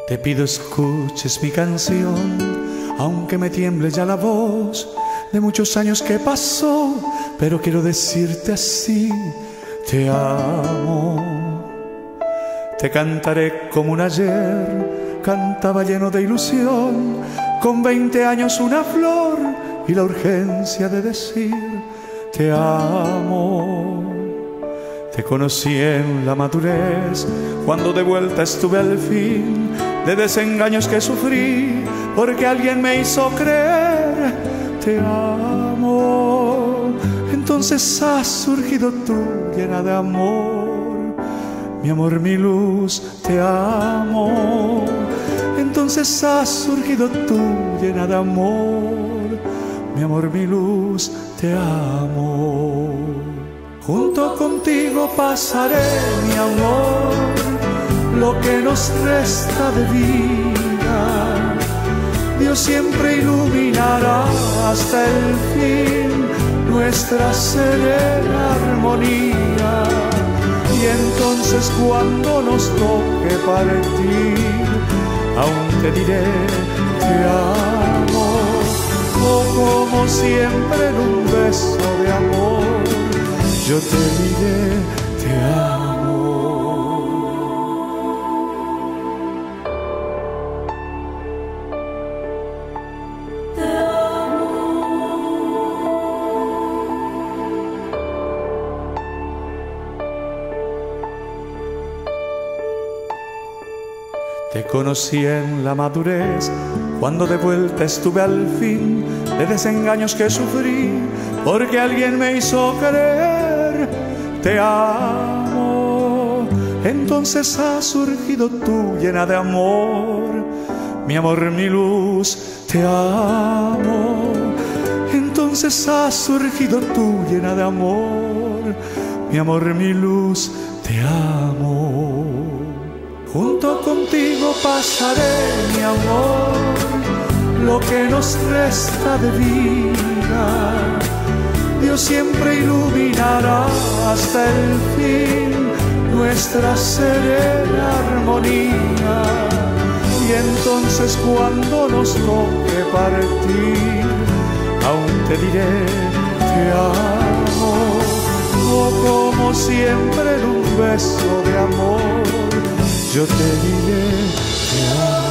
Te pido escuches mi canción, aunque me tiemble ya la voz de muchos años que pasó, pero quiero decirte así: te amo. Te cantaré como un ayer cantaba lleno de ilusión, con 20 años una flor y la urgencia de decir te amo. Te conocí en la madurez, cuando de vuelta estuve al fin de desengaños que sufrí, porque alguien me hizo creer te amo. Entonces has surgido tú llena de amor, mi amor, mi luz, te amo. Entonces has surgido tú llena de amor, mi amor, mi luz, te amo. Junto contigo pasaré, mi amor, lo que nos resta de vida. Dios siempre iluminará hasta el fin nuestra serena armonía. Y entonces cuando nos toque partir, aún te diré te amo. O como siempre en un beso de amor, yo te diré te amo. Te conocí en la madurez, cuando de vuelta estuve al fin de desengaños que sufrí, porque alguien me hizo creer te amo. Entonces has surgido tú llena de amor, mi amor, mi luz, te amo. Entonces has surgido tú llena de amor, mi amor, mi luz, te amo. Junto contigo pasaré, mi amor, lo que nos resta de vida. Dios siempre iluminará hasta el fin nuestra serena armonía. Y entonces cuando nos toque partir, aún te diré te amo. O como siempre en un beso de amor, yo te diré te amo.